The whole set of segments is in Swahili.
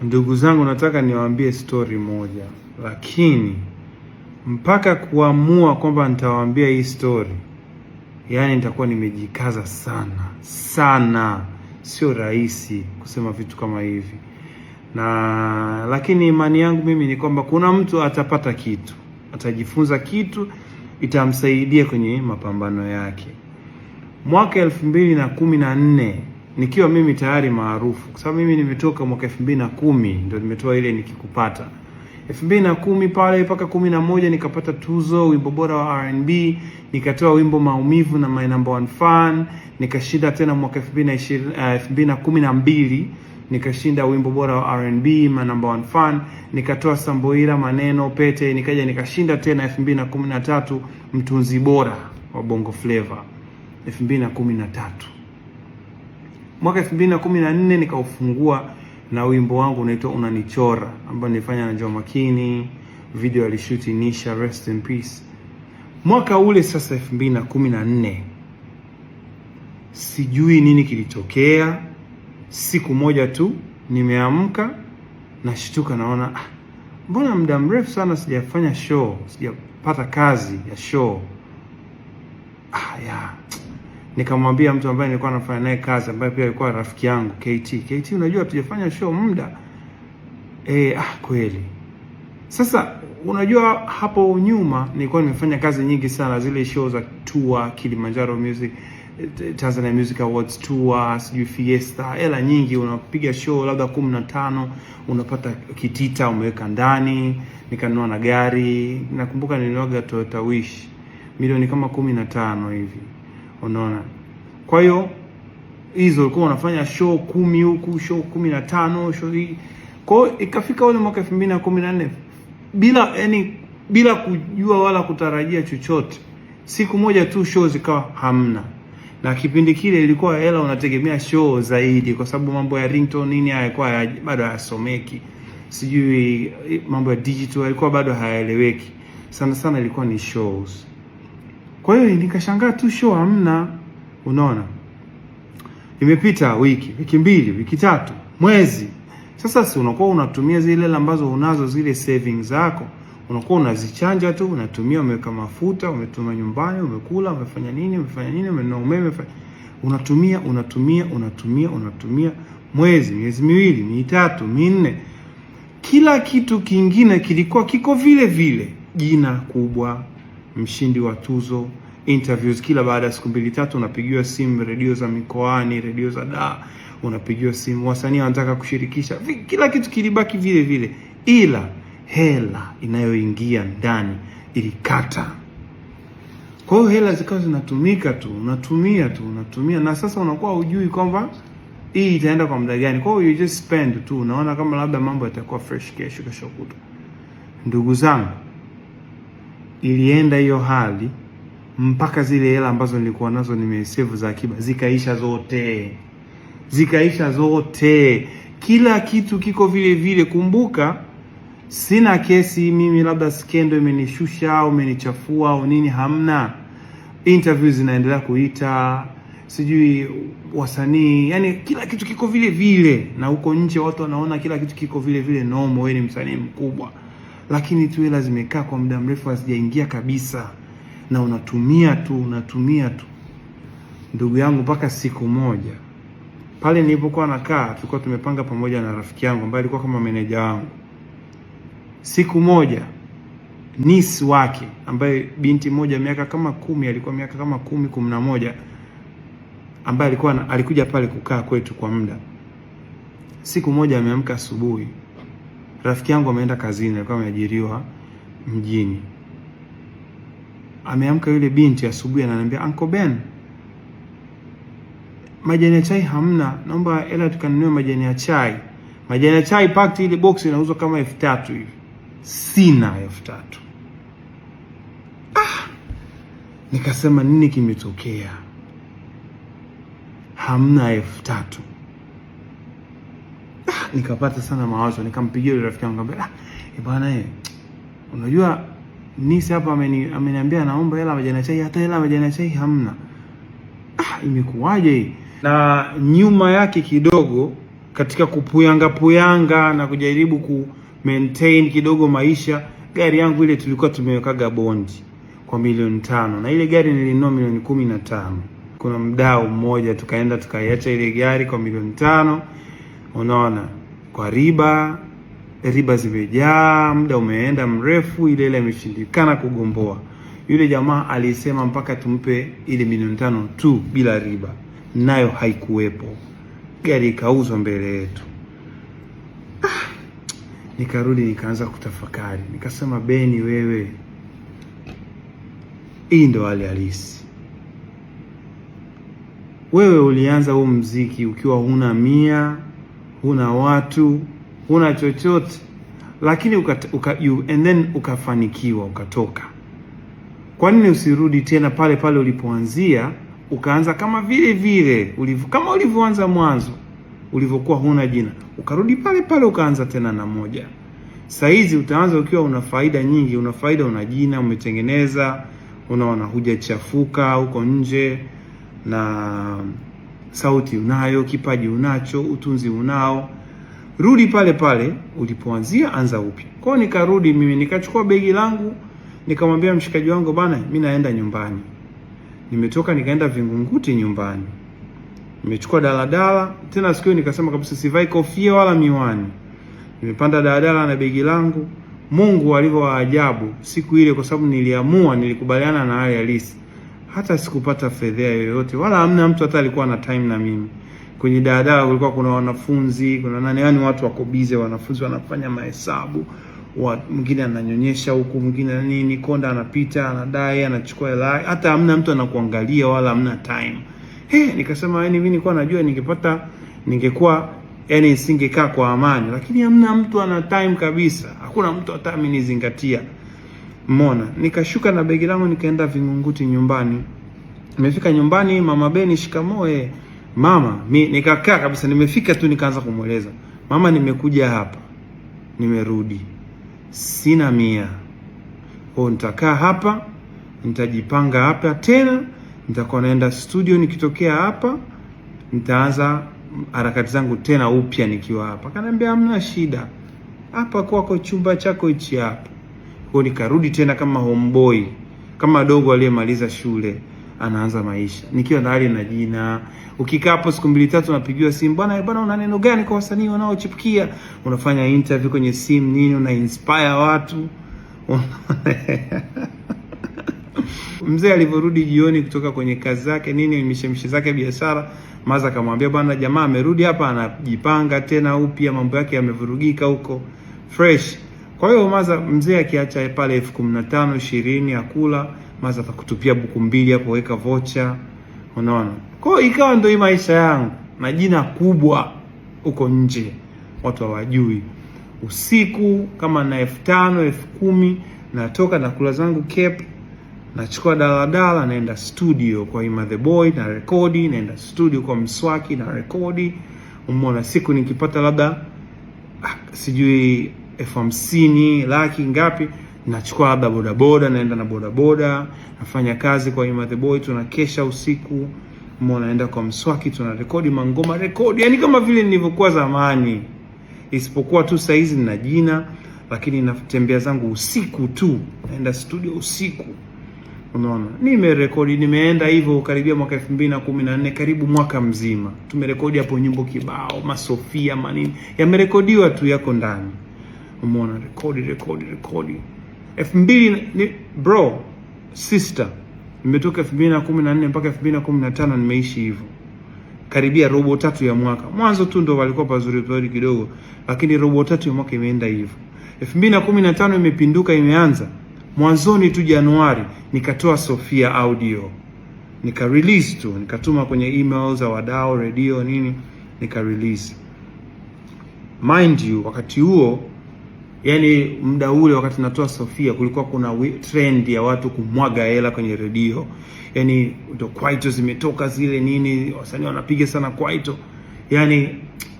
Ndugu zangu, nataka niwaambie story moja, lakini mpaka kuamua kwamba nitawaambia hii story, yani nitakuwa nimejikaza sana. Sio rahisi kusema vitu kama hivi, lakini imani yangu mimi ni kwamba kuna mtu atapata kitu, atajifunza kitu, itamsaidia kwenye mapambano yake. Mwaka 2014 nikiwa mimi tayari maarufu, kwa sababu mimi nimetoka mwaka 2010 ndio nimetoa ile Nikikupata. 2010 pale mpaka 11 nikapata tuzo wimbo bora wa R&B, nikatoa wimbo Maumivu na My Number One Fan, nikashinda tena mwaka 2012 nikashinda wimbo bora wa R&B My Number One Fan, nikatoa Samboira Maneno Pete, nikaja nikashinda tena 2013 mtunzi bora wa Bongo Flava 2013. Mwaka 2014 nikaufungua na wimbo wangu unaitwa Unanichora, ambao nilifanya na Joh Makini, video alishoot Nisha, rest in peace. Mwaka ule sasa 2014, sijui nini kilitokea. Siku moja tu nimeamka, nashtuka naona mbona muda mrefu sana sijafanya show, sijapata kazi ya show. Nikamwambia mtu ambaye nilikuwa nafanya naye kazi, ambaye pia alikuwa rafiki yangu, KT, unajua tujafanya show muda. Kweli. Sasa unajua hapo nyuma nilikuwa nimefanya kazi nyingi sana, zile show za tour, Kilimanjaro Music, Tanzania Music Awards tour, sijui Fiesta, hela nyingi. Unapiga show labda 15, unapata kitita umeweka ndani. Nikanunua na gari, nakumbuka nilinunua Toyota Wish milioni kama 15 hivi. Unaona? Kwa hiyo hizo ulikuwa unafanya show 10 huku, show 15, show hii. Kwa hiyo ikafika ule mwaka 2014 bila kujua wala kutarajia chochote, siku moja tu show zikawa hamna. Na kipindi kile ilikuwa hela unategemea show zaidi, kwa sababu mambo ya ringtone nini hayakuwa bado hayasomeki. Sijui mambo ya digital yalikuwa bado hayaeleweki. Sana ilikuwa ni shows. Kwa hiyo nikashangaa tu show hamna. Unaona? Imepita wiki mbili, wiki tatu, mwezi. Sasa si unakuwa unatumia zile hela ambazo unazo, zile savings zako, unakuwa unazichanja tu, unatumia, umeweka mafuta, umetuma nyumbani, umekula, umefanya nini, umenunua umeme, unatumia miezi miwili, mitatu, minne. Kila kitu kingine kilikuwa kiko vile vile. Jina kubwa, mshindi wa tuzo, interviews kila baada ya siku 2-3, unapigiwa simu, redio za mikoani, redio za unapigiwa simu, wasanii wanataka kushirikisha. Kila kitu kilibaki vile vile, ila hela inayoingia ndani ilikata. Kwa hiyo hela zikawa zinatumika tu, unatumia, na sasa unakuwa hujui kwamba hii itaenda kwa muda gani. Kwa hiyo you just spend tu, unaona kama labda mambo yatakuwa fresh kesho kutwa. Ndugu zangu, ilienda hiyo hali mpaka zile hela ambazo nilikuwa nazo nimesave za akiba zikaisha zote. Kila kitu kiko vile vile. Kumbuka, sina kesi mimi labda skendo imenishusha au imenichafua au nini, hamna. Interviews zinaendelea kuita, sijui wasanii, yani kila kitu kiko vile vile. Na huko nje watu wanaona kila kitu kiko vile vile, normal, wewe ni msanii mkubwa. Lakini tu hela zimekaa kwa muda mrefu hazijaingia kabisa, na unatumia tu. Ndugu yangu, mpaka siku moja pale nilipokuwa nakaa, tulikuwa tumepanga pamoja na rafiki yangu ambaye alikuwa kama meneja wangu. Siku moja niece wake, ambaye binti moja miaka kama 10, alikuwa miaka kama 10-11, ambaye alikuja pale kukaa kwetu kwa muda. Siku moja ameamka asubuhi, rafiki yangu ameenda kazini, alikuwa ameajiriwa mjini. Ameamka yule binti asubuhi, ananiambia, Uncle Ben, majani ya chai hamna, naomba hela tukanunue majani ya chai. Majani ya chai packed, ile box inauzwa kama 3000 hivi. Sina 3000. Nikasema nini kimetokea? Hamna 3000. Nikapata sana mawazo, nikampigia yule rafiki yangu, nikamwambia, bwana unajua Nisi hapa ameniambia naomba hela majani ya chai, hata hela majani ya chai hamna. Imekuwaje? Na nyuma yake kidogo katika kupuyanga na kujaribu ku maintain kidogo maisha, gari yangu ile tulikuwa tumewekaga bondi kwa 5 milioni, na ile gari nilinunua 15 milioni. Kuna mdau mmoja tukaenda tukaiacha ile gari kwa 5 milioni, unaona, kwa riba zimejaa, muda umeenda mrefu, ile imeshindikana kugomboa. Yule jamaa alisema mpaka tumpe ile 5 milioni tu bila riba, nayo haikuwepo. Gari ikauzwa mbele yetu. Nikarudi nikaanza kutafakari, nikasema, Beni wewe, hii ndo hali halisi. Wewe ulianza huu mziki ukiwa huna mia, huna watu, huna chochote, lakini and then ukafanikiwa, ukatoka. Kwa nini usirudi tena pale pale ulipoanzia, ukaanza kama vile kama ulivyoanza mwanzo, ulivyokuwa huna jina, ukarudi pale pale ukaanza tena na moja. Saizi utaanza ukiwa una faida nyingi, una jina, umetengeneza, unaona, hujachafuka huko nje, na sauti unayo, kipaji unacho, utunzi unao. Rudi pale pale ulipoanzia, anza upya. Kwa hiyo nikarudi mimi, nikachukua begi langu, nikamwambia mshikaji wangu, bana, mimi naenda nyumbani. Nimetoka nikaenda Vingunguti nyumbani. Nimechukua daladala, tena siku hiyo nikasema kabisa sivai kofia wala miwani. Nimepanda daladala na begi langu. Mungu alivyo ajabu siku ile, kwa sababu nilikubaliana na hali halisi. Hata sikupata fedha yoyote, wala hamna mtu hata alikuwa na time na mimi. Kwenye daladala kulikuwa kuna wanafunzi, kuna nani, yani watu wako busy, wanafunzi wanafanya mahesabu, mwingine ananyonyesha huku, mwingine nini, konda anapita, anadai, anachukua hela. Hata hamna mtu anakuangalia wala hamna time. Nikasema yani mimi nilikuwa najua ningekuwa yani singekaa kwa amani, lakini hamna mtu ana time kabisa. Hakuna mtu hata amenizingatia. Umeona? Nikashuka na begi langu nikaenda Vingunguti nyumbani. Nimefika nyumbani, mama Beni, shikamoo. Mama, nikakaa kabisa, nimefika tu nikaanza kumueleza, mama, nimekuja hapa, nimerudi, sina mia. Nitakaa hapa, nitajipanga hapa tena, nitakuwa naenda studio, nikitokea hapa nitaanza harakati zangu tena upya nikiwa hapa. Akaniambia hamna shida, hapa kwako chumba chako hichi hapa. Kwa nikarudi tena kama homeboy, kama dogo aliyemaliza shule anaanza maisha, nikiwa na hali na jina. Ukikaa hapo siku 2-3 unapigiwa simu, bwana una neno gani kwa wasanii wanaochipukia? Unafanya interview kwenye simu nini, una inspire watu. Mzee alivyorudi jioni kutoka kwenye kazi zake nini, mishemishe zake biashara, Maza akamwambia, bwana, jamaa amerudi hapa, anajipanga tena upya, mambo yake yamevurugika huko fresh. Kwa hiyo mzee akiacha pale 15,000 20 akula, Maza atakutupia buku 2 hapo, weka vocha, unaona. Kwa hiyo ikawa ndio maisha yangu, na jina kubwa huko nje, watu hawajui. Usiku kama na 5,000 10,000 natoka na kula zangu Cape, nachukua daladala naenda studio kwa Ima the Boy na rekodi, naenda studio kwa Mswaki na rekodi. Umeona, siku nikipata labda sijui 50,000 laki ngapi, nachukua labda bodaboda, naenda na bodaboda, nafanya kazi kwa Ima the Boy, tunakesha usiku. Umeona, naenda kwa Mswaki, tuna rekodi mangoma, yani kama vile nilivyokuwa zamani, isipokuwa tu saizi nina jina, lakini natembea zangu usiku tu, naenda studio usiku. Unaona, nimerekodi, nimeenda hivyo karibia mwaka 2014, karibu mwaka mzima. Tumerekodi hapo nyimbo kibao, masofia manini, yamerekodiwa tu, yako ndani. Umeona, rekodi. 2000 bro, sister, nimetoka 2014 mpaka 2015 nimeishi hivyo. Karibia robo 3 ya mwaka. Mwanzo tu ndo walikuwa pazuri kidogo, lakini robo 3 ya mwaka imeenda hivyo. 2015 imepinduka, imeanza mwanzoni tu Januari nikatoa Sofia audio, nika release tu, nikatuma kwenye emails za wadau, radio nini, nika release. Mind you, wakati huo, yani muda ule wakati natoa Sofia, kulikuwa kuna trend ya watu kumwaga hela kwenye radio. Yani ndo kwaito zimetoka zile nini, wasanii wanapiga sana kwaito. Yani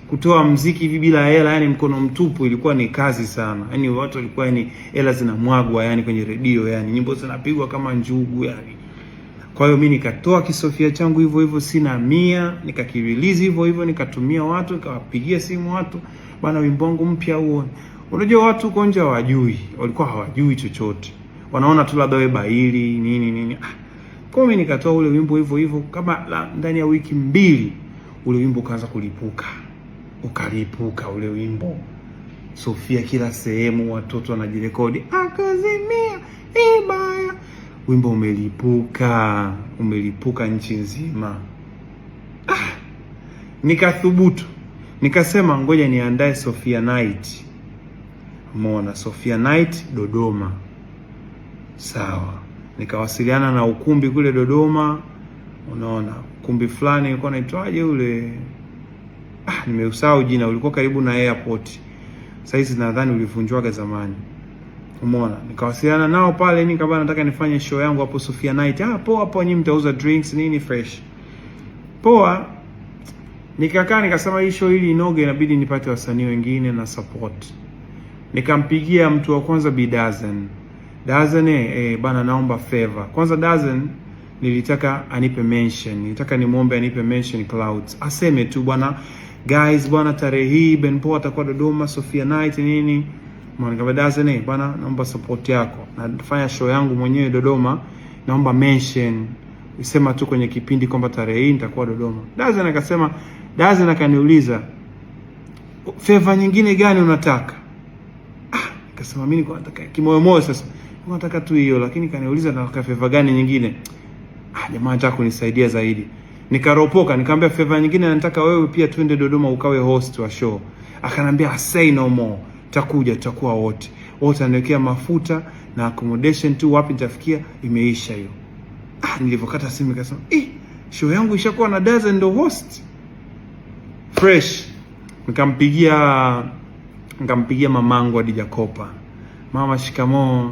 kutoa mziki hivi bila hela, yani mkono mtupu, ilikuwa ni kazi sana. Yani watu walikuwa, yani hela zinamwagwa yani kwenye redio, yani nyimbo zinapigwa kama njugu yani. Kwa hiyo mimi nikatoa kisofia changu hivyo hivyo, sina 100, nikakirelease hivyo hivyo, nikatumia watu, nikawapigia simu watu, bana wimbo wangu mpya huo. Unajua watu huko nje hawajui, walikuwa hawajui chochote, wanaona tu labda wewe baili nini. Kwa hiyo mimi nikatoa ule wimbo hivyo hivyo, kama ndani ya wiki 2 ule wimbo ukaanza kulipuka, ukalipuka ule wimbo. Sofia kila sehemu, watoto wanajirekodi, akazimia ibaya. Wimbo umelipuka nchi nzima. Nikathubutu, nikasema ngoja niandae Sofia Night. Umeona, Sofia Night Dodoma. Sawa. Nikawasiliana na ukumbi kule Dodoma. Unaona, ukumbi fulani ulikuwa unaitwaje ule? Nimeusahau jina, ulikuwa karibu na airport. Sasa nadhani ulivunjwaga zamani. Umeona, nikawasiliana nao pale, nikabana nataka nifanye show yangu hapo Sofia Night. Poa hapo, nyinyi mtauza drinks nini fresh. Poa. Nikakaa nikasema hii show ili inoge inabidi nipate wasanii wengine na support. Nikampigia mtu wa kwanza Dazen. Dazen bana naomba favor. Kwanza Dazen nilitaka anipe mention. Nilitaka nimuombe anipe mention Clouds. Aseme tu bwana, guys bwana tarehe hii Benpo atakuwa Dodoma Sofia Night nini. Mwana Dazen bwana naomba support yako. Nafanya show yangu mwenyewe Dodoma. Naomba mention. Isema tu kwenye kipindi kwamba tarehe hii nitakuwa Dodoma. Dazen akaniuliza, favor nyingine gani unataka? Nikasema mimi niko nataka kimoyo sasa. Nataka tu hiyo, lakini kaniuliza nataka favor gani nyingine? Jamaa anataka kunisaidia zaidi. Nikaropoka, nikamwambia favor nyingine nataka wewe pia twende Dodoma ukawe host wa show. Akanambia say no more. Tutakuwa wote. Wote ananiwekea mafuta na accommodation tu, wapi nitafikia imeisha hiyo. Nilipokata simu nikasema, show yangu ishakuwa na Dazen ndo host. Fresh. Nikampigia mamangu Adija Kopa. Mama, shikamoo.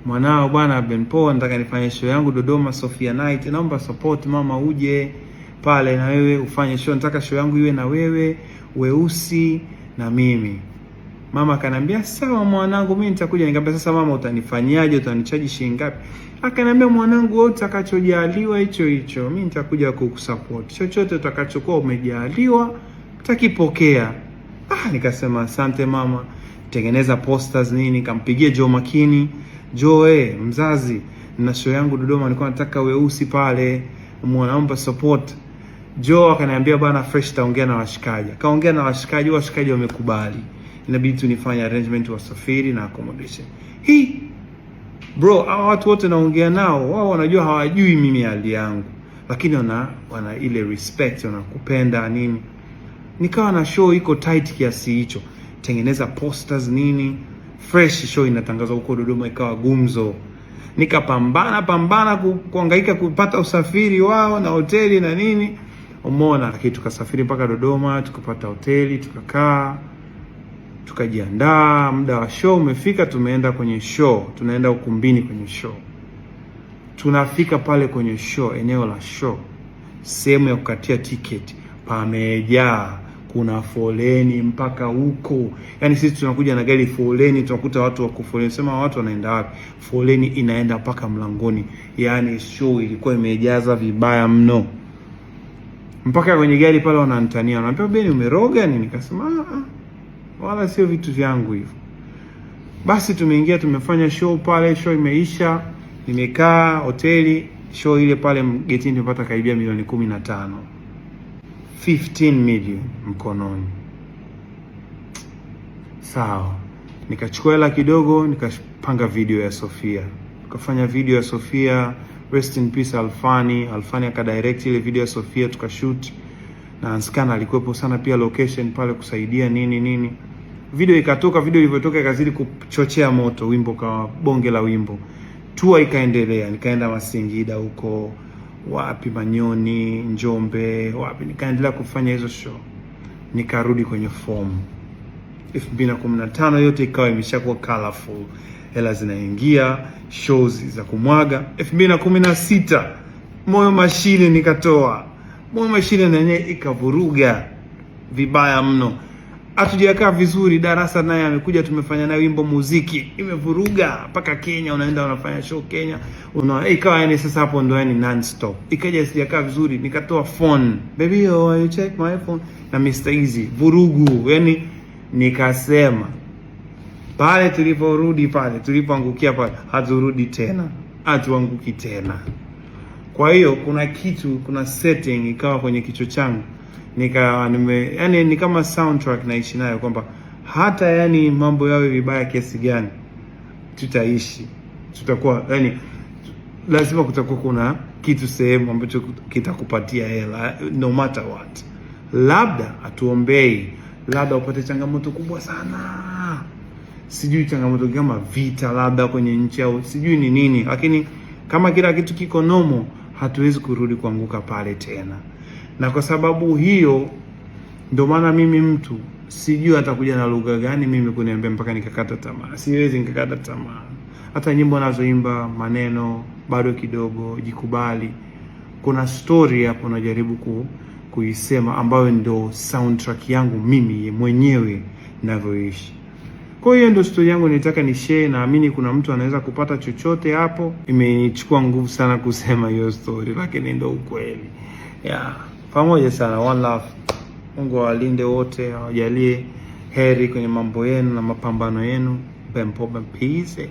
Mwanao bwana Benpo nataka nifanye show yangu Dodoma Sofia Night. Naomba support mama, uje pale na wewe ufanye show. Nataka show yangu iwe na wewe, Weusi na mimi. Mama akanambia sawa mwanangu, mimi nitakuja. Nikamwambia sasa mama, utanifanyaje? Utanichaji shilingi ngapi? Akanambia mwanangu, wewe utakachojaliwa hicho, mimi nitakuja kukusupport. Chochote utakachokuwa umejaliwa utakipokea. Nikasema asante mama. Tengeneza posters nini, nikampigia Joe Makini. Joe, mzazi, na show yangu Dodoma nilikuwa nataka Weusi pale, naomba support. Joe akaniambia bana fresh, taongea na washikaji. Kaongea na washikaji wamekubali. Inabidi tunifanye arrangement wa safari na accommodation. Bro, hao watu wote naongea nao, wao wanajua hawajui mimi hali yangu, lakini wana ile respect, wanakupenda nini. Nikawa na show iko tight kiasi hicho. Tengeneza posters nini. Fresh show inatangazwa huko Dodoma, ikawa gumzo. Nikapambana kuhangaika kupata usafiri wao na hoteli na nini. Umeona, lakini tukasafiri mpaka Dodoma, tukapata hoteli, tukakaa, tukajiandaa. Muda wa show umefika, tumeenda kwenye show, tunaenda ukumbini kwenye show. Tunafika pale kwenye show, eneo la show, sehemu ya kukatia tiketi pamejaa, kuna foleni mpaka huko. Yaani sisi tunakuja na gari, foleni tunakuta watu wako foleni. Sema watu wanaenda wapi? Foleni inaenda mpaka mlangoni. Yaani show ilikuwa imejaza vibaya mno. Mpaka kwenye gari pale wananitania, wananiambia Beni umeroga nini? Nikasema wala sio vitu vyangu hivyo. Basi tumeingia, tumefanya show pale, show imeisha, nimekaa hoteli. Show ile pale getini tumepata karibia milioni 15. 15 million mkononi. Sawa. Nikachukua hela kidogo, nikapanga video ya Sofia. Tukafanya video ya Sofia, rest in peace Alfani akadirect ile video ya Sofia, tukashoot. Na Anskana alikuwepo sana pia location pale kusaidia nini. Video ikatoka, video ilivyotoka ikazidi kuchochea moto, wimbo kwa bonge la wimbo. Tour ikaendelea, nikaenda Masingida huko, wapi Manyoni, Njombe, wapi, nikaendelea kufanya hizo show. Nikarudi kwenye form. 2015 yote ikawa imeshakuwa colorful. Hela zinaingia, shows za kumwaga. 2016 Moyo Mashine nikatoa. Moyo Mashine na yenyewe ikavuruga vibaya mno. hatujakaa vizuri. Darasa naye amekuja, tumefanya naye wimbo muziki, imevuruga mpaka Kenya, unaenda unafanya show Kenya, ikawa yani sasa hapo ndo yani non stop. Ikaja sijakaa vizuri, nikatoa phone, baby oh you check my phone na Mr Easy, vurugu. Yani nikasema pale tuliporudi, pale tulipoangukia pale, haturudi tena, hatuanguki tena. Kwa hiyo kuna setting ikawa kwenye kichwa changu, yani ni kama soundtrack naishi nayo, kwamba hata yani mambo yawe vibaya kiasi gani, tutaishi, tutakuwa yani lazima kutakuwa kuna kitu sehemu ambacho kitakupatia hela no matter what. Labda atuombei, labda upate changamoto kubwa sana, sijui changamoto kama vita labda kwenye nchi au sijui ni nini, lakini kama kila kitu kiko nomo, hatuwezi kurudi kuanguka pale tena. Na kwa sababu hiyo ndio maana mimi mtu sijui atakuja na lugha gani mimi kuniambia mpaka nikakata tamaa. Siwezi nikakata tamaa. Hata nyimbo nazoimba maneno bado kidogo, jikubali. Kuna story hapo najaribu kuisema ambayo ndio soundtrack yangu mimi mwenyewe ninavyoishi. Kwa hiyo ndio story yangu nitaka ni share, naamini kuna mtu anaweza kupata chochote hapo. Imenichukua nguvu sana kusema hiyo story, lakini ndio ukweli. Yeah. Pamoja sana, one love. Mungu awalinde wote, awajalie heri kwenye mambo yenu na mapambano yenu. Peace.